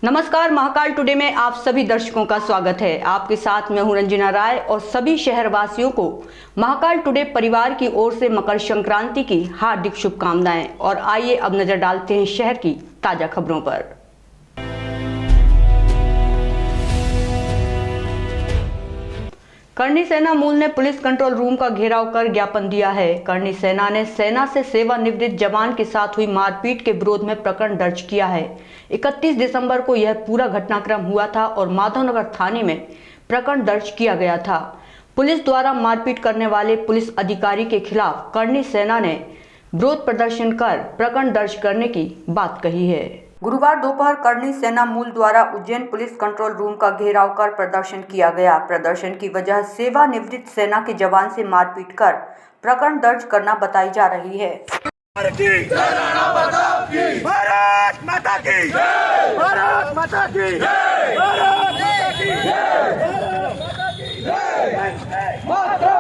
नमस्कार, महाकाल टुडे में आप सभी दर्शकों का स्वागत है। आपके साथ मैं हूं रंजना राय और सभी शहरवासियों को महाकाल टुडे परिवार की ओर से मकर संक्रांति की हार्दिक शुभकामनाएं। और आइए अब नजर डालते हैं शहर की ताजा खबरों पर। करणी सेना मूल ने पुलिस कंट्रोल रूम का घेराव कर ज्ञापन दिया है। करणी सेना ने सेना से सेवानिवृत्त जवान के साथ हुई मारपीट के विरोध में प्रकरण दर्ज किया है। 31 दिसंबर को यह पूरा घटनाक्रम हुआ था और माधवनगर थाने में प्रकरण दर्ज किया गया था। पुलिस द्वारा मारपीट करने वाले पुलिस अधिकारी के खिलाफ करणी सेना ने विरोध प्रदर्शन कर प्रकरण दर्ज करने की बात कही है। गुरुवार दोपहर करणी सेना मूल द्वारा उज्जैन पुलिस कंट्रोल रूम का घेराव कर प्रदर्शन किया गया। प्रदर्शन की वजह सेवानिवृत्त सेना के जवान से मारपीट कर प्रकरण दर्ज करना बताई जा रही है। भारत माता की जय, भारत माता की जय, भारत माता की जय।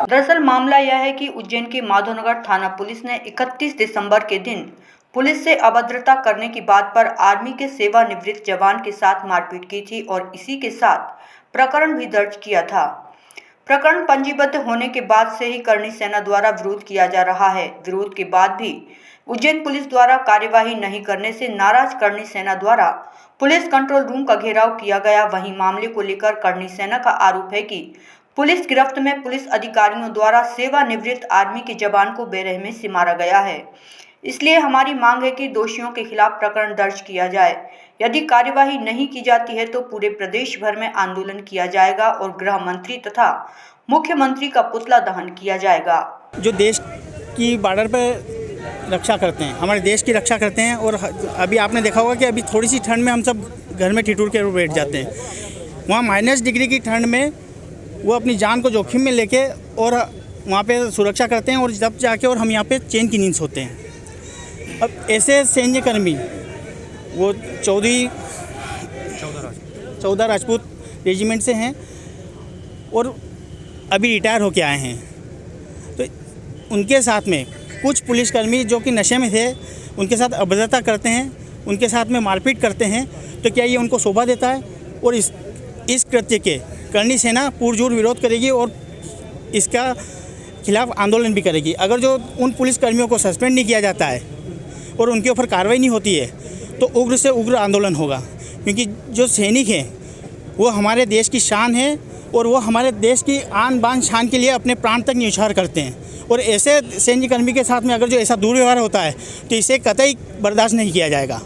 दरअसल मामला यह है कि उज्जैन के माधवनगर थाना पुलिस ने 31 दिसंबर के दिन पुलिस से अभद्रता करने की बात पर आर्मी के सेवानिवृत्त जवान के साथ मारपीट की थी और इसी के साथ प्रकरण भी दर्ज किया था। प्रकरण पंजीबद्ध होने के बाद से ही करणी सेना द्वारा विरोध किया जा रहा है। विरोध के बाद भी उज्जैन पुलिस द्वारा कार्यवाही नहीं करने से नाराज करणी सेना द्वारा पुलिस कंट्रोल रूम का घेराव किया गया। वहीं मामले को लेकर करणी सेना का आरोप है कि पुलिस गिरफ्त में पुलिस अधिकारियों द्वारा सेवानिवृत्त आर्मी के जवान को बेरहमी से मारा गया है। इसलिए हमारी मांग है कि दोषियों के खिलाफ प्रकरण दर्ज किया जाए। यदि कार्यवाही नहीं की जाती है तो पूरे प्रदेश भर में आंदोलन किया जाएगा और गृह मंत्री तथा मुख्यमंत्री का पुतला दहन किया जाएगा। जो देश की बॉर्डर पर रक्षा करते हैं, हमारे देश की रक्षा करते हैं, और अभी आपने देखा होगा कि अभी थोड़ी सी ठंड में हम सब घर में ठिठुर के बैठ जाते हैं। वहाँ -डिग्री की ठंड में वो अपनी जान को जोखिम में लेके और वहाँ पे सुरक्षा करते हैं और जब जाके और हम यहाँ पे चैन की नींद सोते हैं। अब ऐसे सैन्यकर्मी वो 14 राजपूत रेजिमेंट से हैं और अभी रिटायर होके आए हैं। तो उनके साथ में कुछ पुलिसकर्मी जो कि नशे में थे उनके साथ अभद्रता करते हैं, उनके साथ में मारपीट करते हैं। तो क्या ये उनको शोभा देता है? और इस कृत्य के करणी सेना पुरजोर विरोध करेगी और इसका खिलाफ आंदोलन भी करेगी। अगर जो उन पुलिसकर्मियों को सस्पेंड नहीं किया जाता है और उनके ऊपर कार्रवाई नहीं होती है तो उग्र से उग्र आंदोलन होगा, क्योंकि जो सैनिक हैं वो हमारे देश की शान है और वो हमारे देश की आन बान शान के लिए अपने प्राण तक न्यौछावर करते हैं। और ऐसे सैन्यकर्मी के साथ में अगर जो ऐसा दुर्व्यवहार होता है तो इसे कतई बर्दाश्त नहीं किया जाएगा।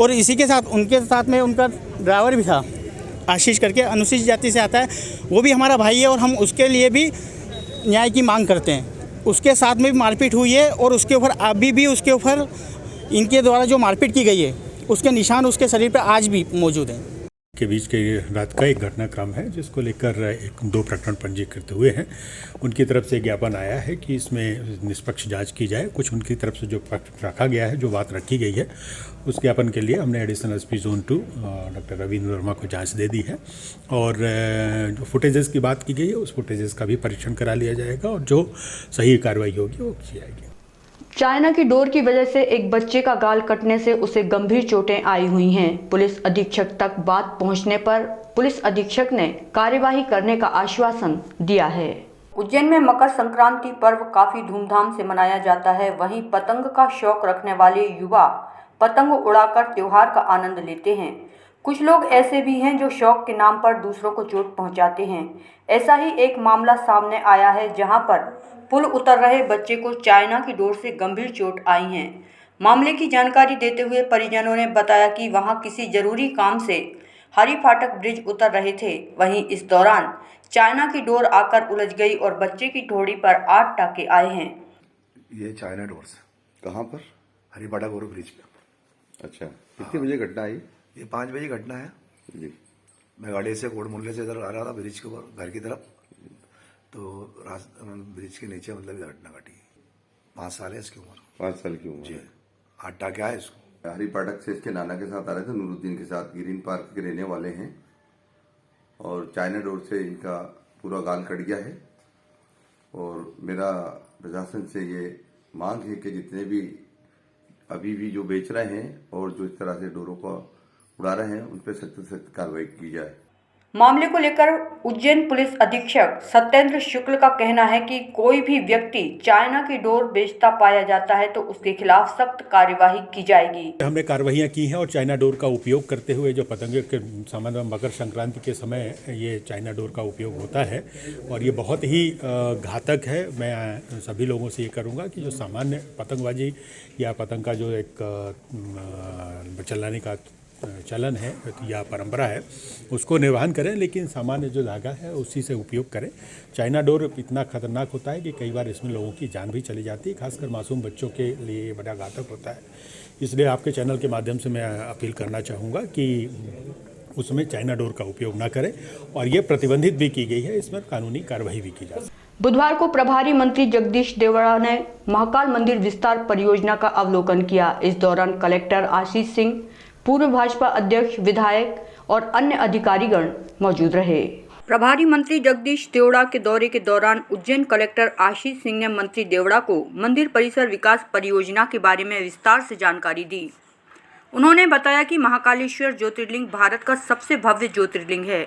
और इसी के साथ उनके साथ में उनका ड्राइवर भी था, आशीष करके, अनुसूचित जाति से आता है, वो भी हमारा भाई है और हम उसके लिए भी न्याय की मांग करते हैं। उसके साथ में भी मारपीट हुई है और उसके ऊपर अभी भी उसके ऊपर इनके द्वारा जो मारपीट की गई है उसके निशान उसके शरीर पर आज भी मौजूद हैं। के बीच के रात का एक घटनाक्रम है जिसको लेकर 2 प्रकरण पंजीकृत हुए हैं। उनकी तरफ से ज्ञापन आया है कि इसमें निष्पक्ष जांच की जाए। कुछ उनकी तरफ से जो पक्ष रखा गया है, जो बात रखी गई है, उस ज्ञापन के लिए हमने additional SP zone 2 doctor Ravindra Verma को जांच दे दी है। और जो फुटेजेस की बात की गई है उस फुटेजेस का भी परीक्षण करा लिया जाएगा और जो सही कार्रवाई होगी वो की जाएगी। चाइना की डोर की वजह से एक बच्चे का गाल कटने से उसे गंभीर चोटें आई हुई हैं। पुलिस अधीक्षक तक बात पहुंचने पर पुलिस अधीक्षक ने कार्यवाही करने का आश्वासन दिया है। उज्जैन में मकर संक्रांति पर्व काफी धूमधाम से मनाया जाता है। वहीं पतंग का शौक रखने वाले युवा पतंग उड़ाकर त्योहार का आनंद लेते हैं। कुछ लोग ऐसे भी हैं जो शौक के नाम पर दूसरों को चोट पहुंचाते हैं। ऐसा ही एक मामला सामने आया है जहां पर पुल उतर रहे बच्चे को चाइना की डोर से गंभीर चोट आई है। मामले की जानकारी देते हुए परिजनों ने बताया कि वहां किसी जरूरी काम से हरी फाटक ब्रिज उतर रहे थे। वहीं इस दौरान चाइना की डोर आकर उलझ गई और बच्चे की ठोड़ी पर 8 टाके आए हैं। ये चाइना डोर से कहाँ पर? हरी फाटक ओवर ब्रिज पे। अच्छा, कितने बजे घटना आई? ये 5 बजे घटना है जी। मैं गाड़ी से कोट मुल्ले से इधर आ रहा था ब्रिज के ऊपर घर की तरफ, तो ब्रिज के नीचे मतलब घटना घटी। 5 साल है इसकी उम्र। 5 साल की उम्र जी। है। 8 टाके आए इसको। हरी पाठक से इसके नाना के साथ आ रहे थे, नूरुद्दीन के साथ। ग्रीन पार्क के रहने वाले हैं और चाइना डोर से इनका पूरा गाल कट गया है। और मेरा प्रशासन से ये मांग है कि जितने भी अभी भी जो बेच रहे हैं और जो इस तरह से डोरों का उड़ा रहे हैं उन पर सख्त से सख्त कार्रवाई की जाए। मामले को लेकर उज्जैन पुलिस अधीक्षक सत्येंद्र शुक्ल का कहना है कि कोई भी व्यक्ति चाइना की डोर बेचता पाया जाता है तो उसके खिलाफ सख्त कार्यवाही की जाएगी। हमने कार्रवाइयाँ की हैं और चाइना डोर का उपयोग करते हुए जो पतंगे के सामान्य मकर संक्रांति के समय ये चाइना डोर का उपयोग होता है और ये बहुत ही घातक है। मैं सभी लोगों से ये करूँगा कि जो सामान्य पतंगबाजी या पतंग का जो एक चलाने का चलन है या परंपरा है उसको निर्वहन करें, लेकिन सामान्य जो धागा है उसी से उपयोग करें। चाइना डोर इतना खतरनाक होता है कि कई बार इसमें लोगों की जान भी चली जाती है, खासकर मासूम बच्चों के लिए ये बड़ा घातक होता है। इसलिए आपके चैनल के माध्यम से मैं अपील करना चाहूँगा कि उसमें चाइना डोर का उपयोग ना करें और ये प्रतिबंधित भी की गई है, इसमें कानूनी कार्रवाई भी की जा सकती है। बुधवार को प्रभारी मंत्री जगदीश देवड़ा ने महाकाल मंदिर विस्तार परियोजना का अवलोकन किया। इस दौरान कलेक्टर आशीष सिंह, पूर्व भाजपा अध्यक्ष, विधायक और अन्य अधिकारीगण मौजूद रहे। प्रभारी मंत्री जगदीश देवड़ा के दौरे के दौरान उज्जैन कलेक्टर आशीष सिंह ने मंत्री देवड़ा को मंदिर परिसर विकास परियोजना के बारे में विस्तार से जानकारी दी। उन्होंने बताया कि महाकालेश्वर ज्योतिर्लिंग भारत का सबसे भव्य ज्योतिर्लिंग है।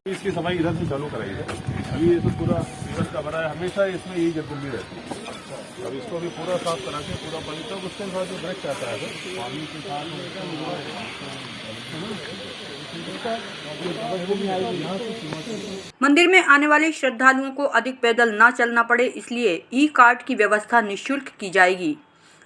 इसकी सफाई इधर से चालू कराई है। अभी ये तो पूरा इधर का भरा है, हमेशा इसमें यही जगदंडी रहती है। अब इसको भी पूरा साफ करा के पूरा बंद तक उसके साथ जो ब्रेक आता है पानी के साथ मंदिर में आने वाले श्रद्धालुओं को अधिक पैदल न चलना पड़े, इसलिए ई कार्ट की व्यवस्था निःशुल्क की जाएगी।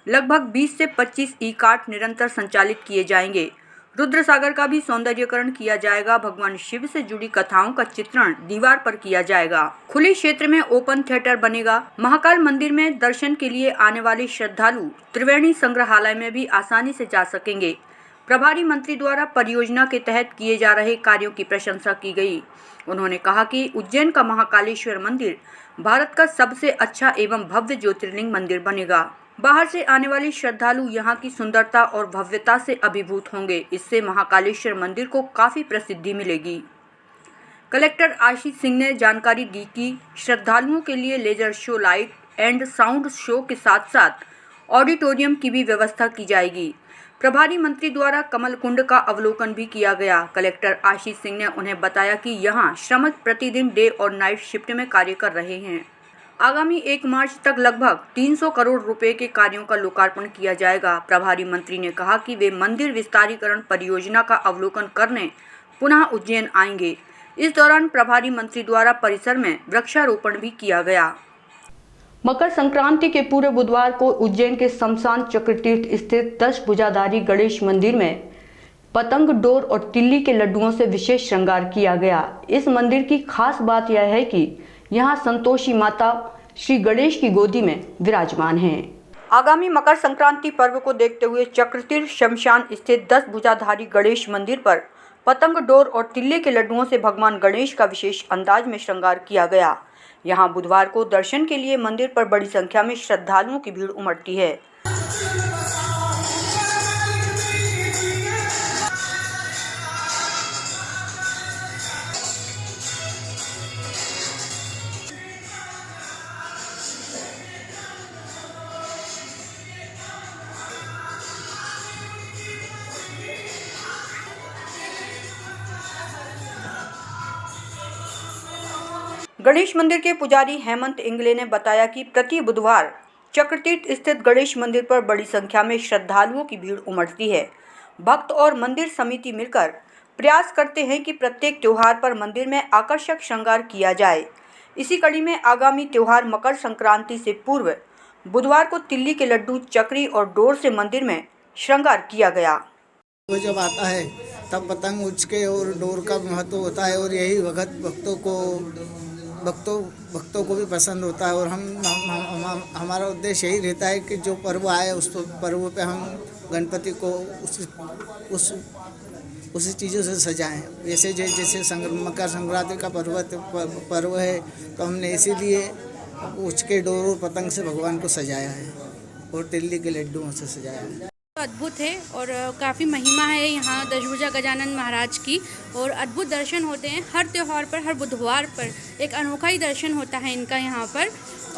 लगभग 20 से 25 ई कार्ट निरंतर संचालित किए जाएंगे। रुद्रसागर का भी सौंदर्यीकरण किया जाएगा। भगवान शिव से जुड़ी कथाओं का चित्रण दीवार पर किया जाएगा। खुले क्षेत्र में ओपन थिएटर बनेगा। महाकाल मंदिर में दर्शन के लिए आने वाले श्रद्धालु त्रिवेणी संग्रहालय में भी आसानी से जा सकेंगे। प्रभारी मंत्री द्वारा परियोजना के तहत किए जा रहे कार्यों की प्रशंसा की गई। उन्होंने कहा कि उज्जैन का महाकालेश्वर मंदिर भारत का सबसे अच्छा एवं भव्य ज्योतिर्लिंग मंदिर बनेगा। बाहर से आने वाले श्रद्धालु यहाँ की सुंदरता और भव्यता से अभिभूत होंगे। इससे महाकालेश्वर मंदिर को काफी प्रसिद्धि मिलेगी। कलेक्टर आशीष सिंह ने जानकारी दी कि श्रद्धालुओं के लिए laser show, light and sound show के साथ साथ ऑडिटोरियम की भी व्यवस्था की जाएगी। प्रभारी मंत्री द्वारा कमल कुंड का अवलोकन भी किया गया। कलेक्टर आशीष सिंह ने उन्हें बताया कि यहाँ श्रमिक प्रतिदिन डे और नाइट शिफ्ट में कार्य कर रहे हैं। आगामी 1 मार्च तक लगभग 300 करोड़ रुपए के कार्यों का लोकार्पण किया जाएगा। प्रभारी मंत्री ने कहा कि वे मंदिर विस्तारीकरण परियोजना का अवलोकन करने पुनः उज्जैन आएंगे। इस दौरान प्रभारी मंत्री द्वारा परिसर में वृक्षारोपण भी किया गया। मकर संक्रांति के पूरे बुधवार को उज्जैन के शमशान चक्रतीर्थ स्थित 10 भुजाधारी गणेश मंदिर में पतंग, डोर और तिल्ली के लड्डुओं से विशेष श्रृंगार किया गया। इस मंदिर की खास बात यह है कि यहाँ संतोषी माता श्री गणेश की गोदी में विराजमान हैं। आगामी मकर संक्रांति पर्व को देखते हुए चक्रतीर्थ शमशान स्थित 10 भुजाधारी गणेश मंदिर पर पतंग, डोर और तिल्ले के लड्डुओं से भगवान गणेश का विशेष अंदाज में श्रृंगार किया गया। यहाँ बुधवार को दर्शन के लिए मंदिर पर बड़ी संख्या में श्रद्धालुओं की भीड़ उमड़ती है। गणेश मंदिर के पुजारी हेमंत इंगले ने बताया कि प्रति बुधवार चक्रतीर्थ स्थित गणेश मंदिर पर बड़ी संख्या में श्रद्धालुओं की भीड़ उमड़ती है। भक्त और मंदिर समिति मिलकर प्रयास करते हैं कि प्रत्येक त्योहार पर मंदिर में आकर्षक श्रृंगार किया जाए। इसी कड़ी में आगामी त्योहार मकर संक्रांति से पूर्व बुधवार को तिल्ली के लड्डू, चक्री और डोर से मंदिर में श्रृंगार किया गया। वो जब आता है तब पतंग उचके और डोर का महत्व होता है और यही वक्त भक्तों को भी पसंद होता है। और हमारा उद्देश्य यही रहता है कि जो पर्व आए उस पर्व पे हम गणपति को उसी चीज़ों से सजाएं। जैसे मकर संक्रांति का पर्व है तो हमने इसीलिए उचके डोर और पतंग से भगवान को सजाया है और तिल्ली के लड्डुओं से सजाया है। अद्भुत है और काफ़ी महिमा है यहाँ दशभुजा गजानन महाराज की, और अद्भुत दर्शन होते हैं हर त्यौहार पर, हर बुधवार पर एक अनोखा ही दर्शन होता है इनका यहाँ पर।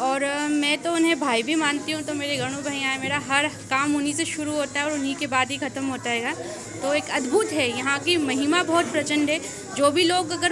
और मैं तो उन्हें भाई भी मानती हूँ, तो मेरे गणु भैया हैं, मेरा हर काम उन्हीं से शुरू होता है और उन्हीं के बाद ही ख़त्म होता है। तो एक अद्भुत है, यहाँ की महिमा बहुत प्रचंड है। जो भी लोग अगर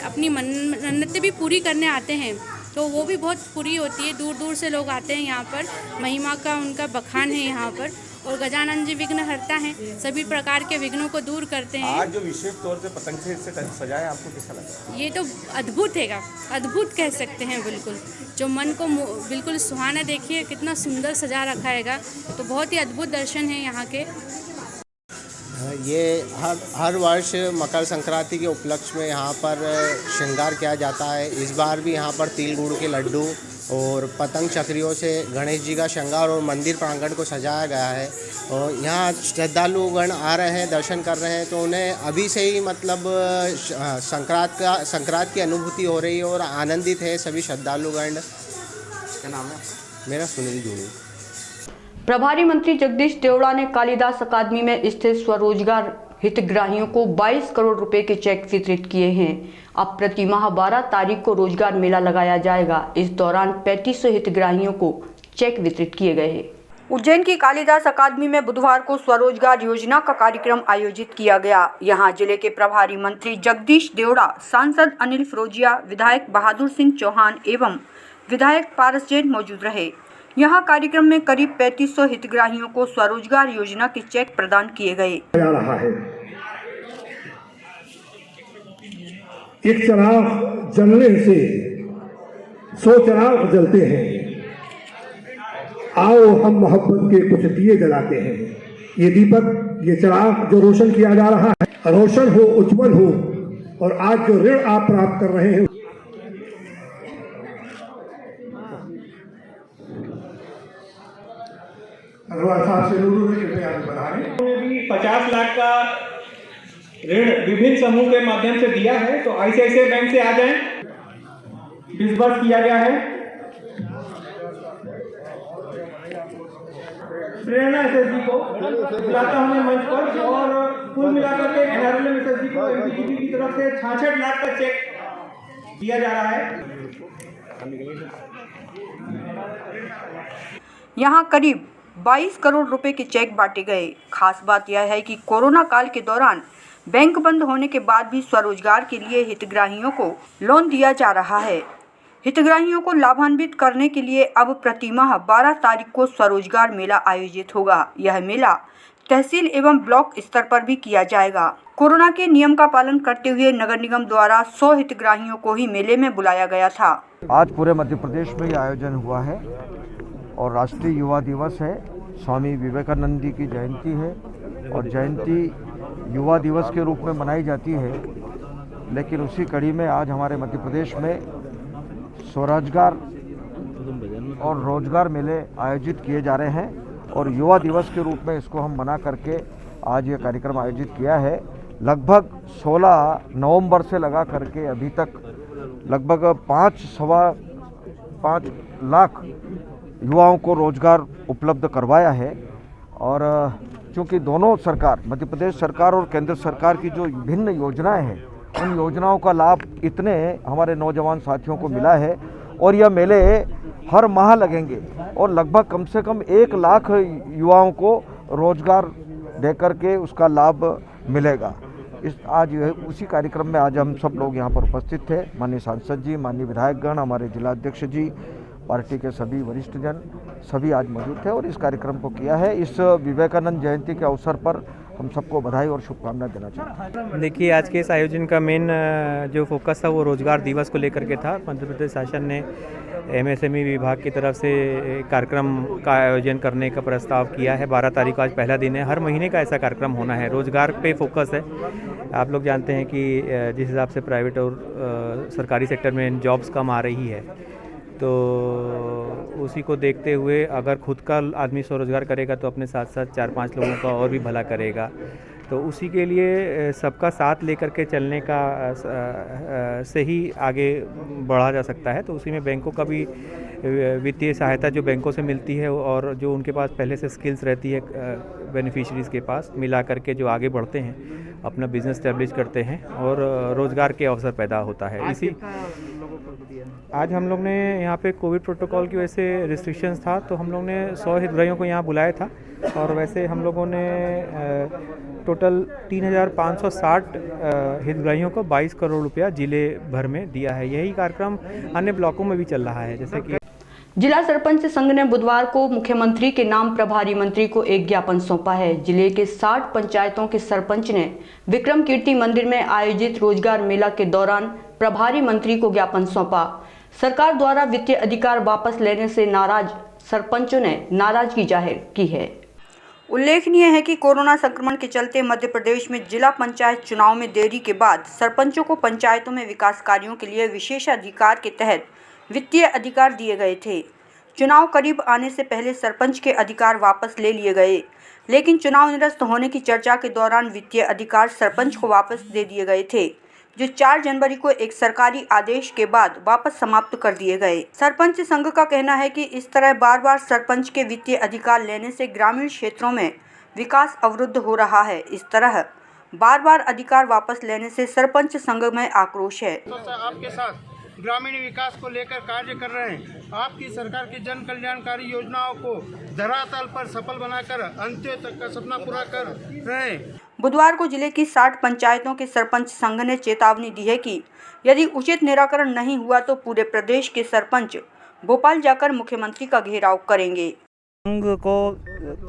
अपनी मन्नतें भी पूरी करने आते हैं तो वो भी बहुत पूरी होती है। दूर दूर से लोग आते हैं यहाँ पर, महिमा का उनका बखान है यहाँ पर। और गजानन जी विघ्न हरता हैं, सभी प्रकार के विघ्नों को दूर करते हैं। आज जो विशेष तौर से पतंग से सजाया, आपको कैसा लगा? ये तो अद्भुत है, अद्भुत कह सकते हैं बिल्कुल। जो मन को बिल्कुल सुहाना, देखिए कितना सुंदर सजा रखा हैगा, तो बहुत ही अद्भुत दर्शन है यहाँ के। ये हर वर्ष मकर संक्रांति के उपलक्ष्य में यहाँ पर श्रृंगार किया जाता है। इस बार भी यहाँ पर तिल गुड़ के लड्डू और पतंग चक्रियों से गणेश जी का श्रृंगार और मंदिर प्रांगण को सजाया गया है। और यहाँ श्रद्धालुगण आ रहे हैं, दर्शन कर रहे हैं, तो उन्हें अभी से ही मतलब संक्रांत की अनुभूति हो रही है और आनंदित है सभी श्रद्धालुगण। क्या नाम है? मेरा सुनील जूड़ी। प्रभारी मंत्री जगदीश देवड़ा ने कालिदास अकादमी में स्थित स्वरोजगार हितग्राहियों को 22 करोड़ रुपए के चेक वितरित किए हैं। अब प्रति माह 12 तारीख को रोजगार मेला लगाया जाएगा। इस दौरान 3500 हितग्राहियों को चेक वितरित किए गए हैं। उज्जैन की कालिदास अकादमी में बुधवार को स्वरोजगार योजना का कार्यक्रम आयोजित किया गया। यहां जिले के प्रभारी मंत्री जगदीश देवड़ा, सांसद अनिल फिरोजिया, विधायक बहादुर सिंह चौहान एवं विधायक पारस जैन मौजूद रहे। यहां कार्यक्रम में करीब 3500 हितग्राहियों को स्वरोजगार योजना के चेक प्रदान किए गए। एक चिराग जलने से 100 चिराग जलते हैं। आओ हम मोहब्बत के कुछ दिए जलाते हैं। ये दीपक, ये चिराग जो रोशन किया जा रहा है, रोशन हो, उज्जवल हो, और आज जो ऋण आप प्राप्त कर रहे हैं 50 लाख का ऋण विभिन्न समूह के माध्यम से दिया है, तो आईसीआईसीआई बैंक से आ जाएं, डिसबर्स किया गया है। प्रेरणा एसएसजी को बुलाता हूं मंच पर, और कुल मिलाकर के एनआरएलएम एसएसजी को एमपीजीपी की तरफ से 66 लाख का चेक दिया जा रहा है। यहां करीब 22 करोड़ रुपए के चेक बांटे गए। खास बात यह है कि कोरोना काल के दौरान बैंक बंद होने के बाद भी स्वरोजगार के लिए हितग्राहियों को लोन दिया जा रहा है। हितग्राहियों को लाभान्वित करने के लिए अब प्रति माह 12 तारीख को स्वरोजगार मेला आयोजित होगा। यह मेला तहसील एवं ब्लॉक स्तर पर भी किया जाएगा। कोरोना के नियम का पालन करते हुए नगर निगम द्वारा 100 हितग्राहियों को ही मेले में बुलाया गया था। आज पूरे मध्य प्रदेश में ये आयोजन हुआ है और राष्ट्रीय युवा दिवस है। स्वामी विवेकानंद जी की जयंती है और जयंती युवा दिवस के रूप में मनाई जाती है, लेकिन उसी कड़ी में आज हमारे मध्य प्रदेश में स्वरोजगार और रोजगार मेले आयोजित किए जा रहे हैं और युवा दिवस के रूप में इसको हम मना करके आज ये कार्यक्रम आयोजित किया है। लगभग 16 नवंबर से लगा करके अभी तक लगभग 5.25 लाख युवाओं को रोजगार उपलब्ध करवाया है। और चूँकि दोनों सरकार, मध्य प्रदेश सरकार और केंद्र सरकार की जो विभिन्न योजनाएं हैं, उन योजनाओं का लाभ इतने हमारे नौजवान साथियों को मिला है और यह मेले हर माह लगेंगे और लगभग कम से कम 1 लाख युवाओं को रोजगार देकर के उसका लाभ मिलेगा। आज उसी कार्यक्रम में आज हम सब लोग यहाँ पर उपस्थित थे। माननीय सांसद जी, माननीय विधायकगण, हमारे जिला अध्यक्ष जी, पार्टी के सभी वरिष्ठ जन सभी आज मौजूद थे और इस कार्यक्रम को किया है। इस विवेकानंद जयंती के अवसर पर हम सबको बधाई और शुभकामनाएं देना चाहते हैं। देखिए, आज के इस आयोजन का मेन जो फोकस था वो रोजगार दिवस को लेकर के था। मध्य प्रदेश शासन ने एमएसएमई विभाग की तरफ से कार्यक्रम का आयोजन करने का प्रस्ताव किया है। 12 तारीख को आज पहला दिन है। हर महीने का ऐसा कार्यक्रम होना है। रोजगार पे फोकस है। आप लोग जानते हैं कि जिस हिसाब से प्राइवेट और सरकारी सेक्टर में जॉब्स कम आ रही है, तो उसी को देखते हुए अगर खुद का आदमी स्वरोजगार करेगा तो अपने साथ साथ 4-5 लोगों का और भी भला करेगा। तो उसी के लिए सबका साथ लेकर के चलने का से ही आगे बढ़ा जा सकता है। तो उसी में बैंकों का भी वित्तीय सहायता जो बैंकों से मिलती है और जो उनके पास पहले से स्किल्स रहती है बेनिफिशरीज़ के पास मिला करके जो आगे बढ़ते हैं, अपना बिजनेस स्टैब्लिश करते हैं और रोज़गार के अवसर पैदा होता है। इसी आज हम लोग ने यहाँ पे कोविड प्रोटोकॉल की वजह से रिस्ट्रिक्शंस था, तो हम लोग ने 100 हितग्राहियों को यहाँ बुलाया था और वैसे हम लोगों ने टोटल 3,560 हितग्राहियों को 22 करोड़ रुपया जिले भर में दिया है। यही कार्यक्रम अन्य ब्लॉकों में भी चल रहा है। जैसे कि जिला सरपंच संघ ने बुधवार को मुख्यमंत्री के नाम प्रभारी मंत्री को एक ज्ञापन सौंपा है। जिले के 60 पंचायतों के सरपंच ने विक्रम कीर्ति मंदिर में आयोजित रोजगार मेला के दौरान प्रभारी मंत्री को ज्ञापन सौंपा। सरकार द्वारा वित्तीय अधिकार वापस लेने से नाराज सरपंचों ने नाराजगी जाहिर की है। उल्लेखनीय है कि कोरोना संक्रमण के चलते मध्य प्रदेश में जिला पंचायत चुनाव में देरी के बाद सरपंचों को पंचायतों में विकास कार्यों के लिए विशेषाधिकार के तहत वित्तीय अधिकार दिए गए थे। चुनाव करीब आने से पहले सरपंच के अधिकार वापस ले लिए गए, लेकिन चुनाव निरस्त होने की चर्चा के दौरान वित्तीय अधिकार सरपंच को वापस दे दिए गए थे, जो 4 जनवरी को एक सरकारी आदेश के बाद वापस समाप्त कर दिए गए। सरपंच संघ का कहना है कि इस तरह बार बार सरपंच के वित्तीय अधिकार लेने से ग्रामीण क्षेत्रों में विकास अवरुद्ध हो रहा है। इस तरह बार बार अधिकार वापस लेने से सरपंच संघ में आक्रोश है। आपके साथ ग्रामीण विकास को लेकर कार्य कर रहे हैं। आपकी सरकार की जन कल्याणकारी योजनाओं को धरातल पर सफल बनाकर अंत्योदय तक का सपना पूरा कर रहे हैं। बुधवार को जिले की 60 पंचायतों के सरपंच संघ ने चेतावनी दी है कि यदि उचित निराकरण नहीं हुआ तो पूरे प्रदेश के सरपंच भोपाल जाकर मुख्यमंत्री का घेराव करेंगे। संघ को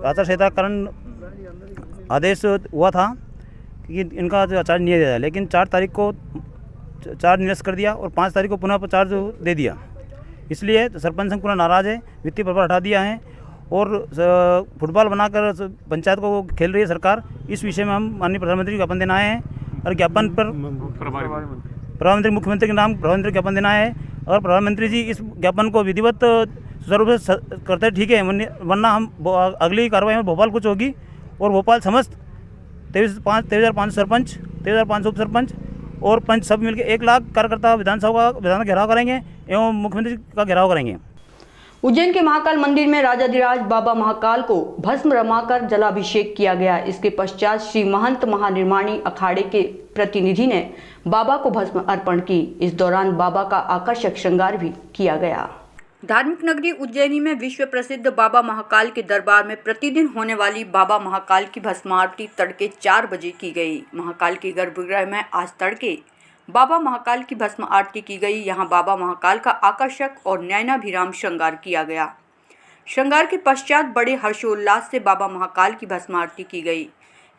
आचार संहिता कारण आदेश हुआ था कि इनका जो चार्ज नहीं दिया जाए, लेकिन 4 तारीख को चार्ज निरस्त कर दिया और 5 तारीख को पुनः चार्ज दे दिया। इसलिए सरपंच संघ पूरा नाराज है, वित्तीय प्रभार हटा दिया है और फुटबॉल बनाकर पंचायत को खेल रही है सरकार। इस विषय में हम माननीय प्रधानमंत्री को ज्ञापन देना है और ज्ञापन पर प्रधानमंत्री मुख्यमंत्री के नाम प्रधानमंत्री को ज्ञापन देना है। और प्रधानमंत्री जी इस ज्ञापन को विधिवत स्वरूप से करते ठीक है, वरना हम अगली कार्रवाई में भोपाल कुछ होगी और भोपाल समस्त 23,500 सरपंच, 23,500 उप सरपंच और पंच सब मिलकर 1 लाख कार्यकर्ता विधानसभा का घेराव करेंगे एवं मुख्यमंत्री का घेराव करेंगे। उज्जैन के महाकाल मंदिर में राजाधिराज बाबा महाकाल को भस्म रमाकर जलाभिषेक किया गया। इसके पश्चात श्री महंत महानिर्माणी अखाड़े के प्रतिनिधि ने बाबा को भस्म अर्पण की। इस दौरान बाबा का आकर्षक श्रृंगार भी किया गया। धार्मिक नगरी उज्जैनी में विश्व प्रसिद्ध बाबा महाकाल के दरबार में प्रतिदिन होने वाली बाबा महाकाल की भस्म आरती तड़के 4 बजे की गई। महाकाल के गर्भगृह में आज तड़के बाबा महाकाल की भस्म आरती की गई। यहाँ बाबा महाकाल का आकर्षक और नयनाभिराम श्रृंगार किया गया। श्रृंगार के पश्चात बड़े हर्षोल्लास से बाबा महाकाल की भस्म आरती की गई।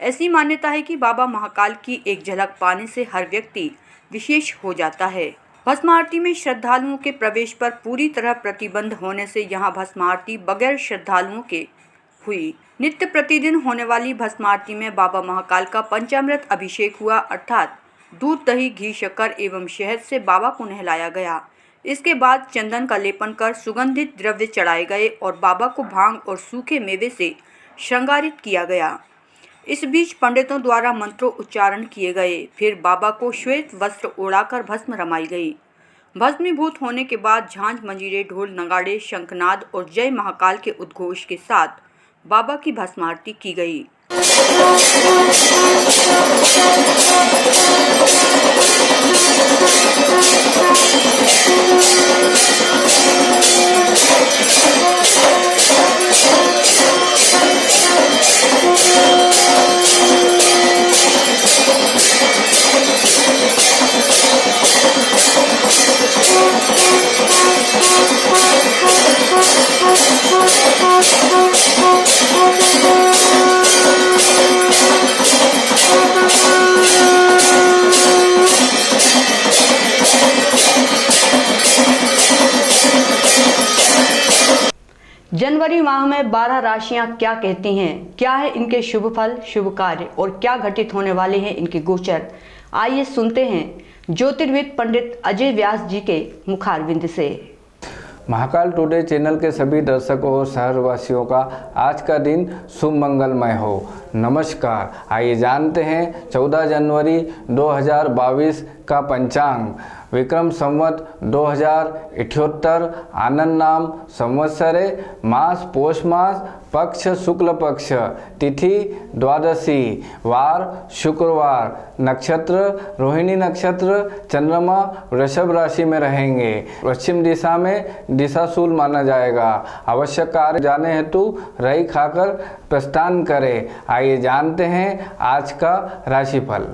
ऐसी मान्यता है कि बाबा महाकाल की एक झलक पाने से हर व्यक्ति विशेष हो जाता है। भस्म आरती में श्रद्धालुओं के प्रवेश पर पूरी तरह प्रतिबंध होने से यहाँ भस्म आरती बगैर श्रद्धालुओं के हुई। नित्य प्रतिदिन होने वाली भस्म आरती में बाबा महाकाल का पंचामृत अभिषेक हुआ, अर्थात दूध, दही, घी, शक्कर एवं शहद से बाबा को नहलाया गया। इसके बाद चंदन का लेपन कर सुगंधित द्रव्य चढ़ाए गए और बाबा को भांग और सूखे मेवे से श्रृंगारित किया गया। इस बीच पंडितों द्वारा मंत्रों उच्चारण किए गए। फिर बाबा को श्वेत वस्त्र ओढ़ाकर भस्म रमाई गई। भस्मीभूत होने के बाद झांझ, मंजीरे, ढोल, नगाड़े, शंखनाद और जय महाकाल के उद्घोष के साथ बाबा की भस्म आरती की गई। जनवरी माह में 12 राशियां क्या कहती हैं, क्या है इनके शुभ फल, शुभ कार्य और क्या घटित होने वाले हैं इनके गोचर। आइए सुनते हैं ज्योतिर्विद पंडित अजय व्यास जी के मुखारविंद से। महाकाल टुडे चैनल के सभी दर्शकों और शहरवासियों का आज का दिन शुभ मंगलमय हो। नमस्कार, आइए जानते हैं 14 जनवरी 2022 का पंचांग विक्रम संवत 2078 आनंद नाम संवत्सरे मास पोष मास पक्ष शुक्ल पक्ष तिथि द्वादशी वार शुक्रवार नक्षत्र रोहिणी नक्षत्र चंद्रमा वृषभ राशि में रहेंगे। पश्चिम दिशा में दिशाशूल माना जाएगा। आवश्यक कार्य जाने हेतु रई खाकर प्रस्थान करें। आइए जानते हैं आज का राशिफल।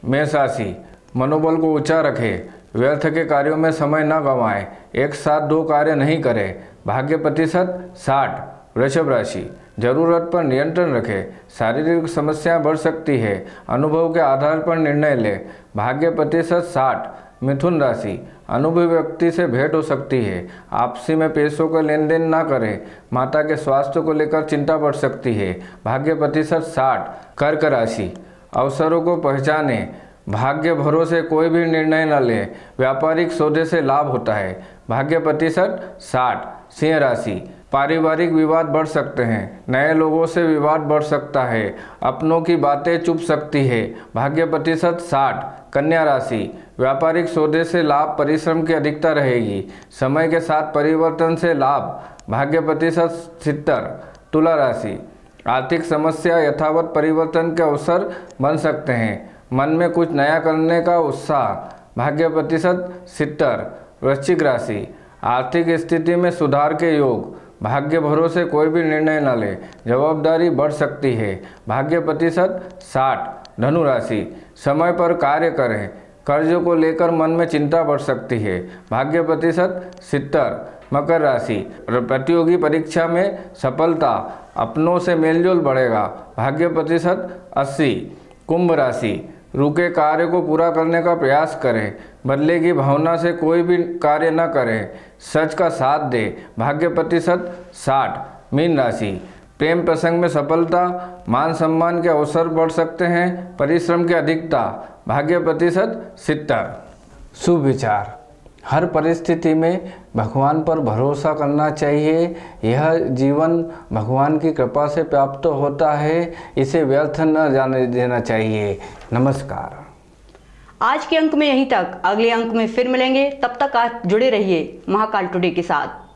मेष राशि, मनोबल को ऊंचा रखें, व्यर्थ के कार्यों में समय न गंवाएं, एक साथ दो कार्य नहीं करें। भाग्य प्रतिशत 60। वृषभ राशि, जरूरत पर नियंत्रण रखें, शारीरिक समस्याएं बढ़ सकती है, अनुभव के आधार पर निर्णय लें। भाग्य प्रतिशत 60। मिथुन राशि, अनुभवी व्यक्ति से भेंट हो सकती है, आपसी में पैसों का लेन देन ना करें, माता के स्वास्थ्य को लेकर चिंता बढ़ सकती है। भाग्य प्रतिशत 60। कर्क राशि, अवसरों को पहचानें, भाग्य भरोसे कोई भी निर्णय न लें, व्यापारिक सौदे से लाभ होता है। भाग्य प्रतिशत 60। सिंह राशि, पारिवारिक विवाद बढ़ सकते हैं, नए लोगों से विवाद बढ़ सकता है, अपनों की बातें चुप सकती है। भाग्य प्रतिशत 60। कन्या राशि, व्यापारिक सौदे से लाभ, परिश्रम की अधिकता रहेगी, समय के साथ परिवर्तन से लाभ। भाग्य प्रतिशत 70। तुला राशि, आर्थिक समस्या यथावत परिवर्तन के अवसर बन सकते हैं, मन में कुछ नया करने का उत्साह। भाग्य प्रतिशत 70। वृश्चिक राशि, आर्थिक स्थिति में सुधार के योग, भाग्य भरोसे कोई भी निर्णय न ले, जवाबदारी बढ़ सकती है। भाग्य प्रतिशत 60। धनु राशि, समय पर कार्य करें, कर्ज को लेकर मन में चिंता बढ़ सकती है। भाग्य प्रतिशत 70। मकर राशि, प्रतियोगी परीक्षा में सफलता, अपनों से मेलजोल बढ़ेगा। भाग्य प्रतिशत 80। कुंभ राशि, रुके कार्य को पूरा करने का प्रयास करें, बदले की भावना से कोई भी कार्य न करें, सच का साथ दे। भाग्य प्रतिशत 60। मीन राशि, प्रेम प्रसंग में सफलता, मान सम्मान के अवसर बढ़ सकते हैं, परिश्रम की अधिकता। भाग्य प्रतिशत 70। शुभ विचार, हर परिस्थिति में भगवान पर भरोसा करना चाहिए। यह जीवन भगवान की कृपा से प्राप्त होता है, इसे व्यर्थ न जाने देना चाहिए। नमस्कार। आज के अंक में यहीं तक, अगले अंक में फिर मिलेंगे। तब तक आप जुड़े रहिए महाकाल टुडे के साथ।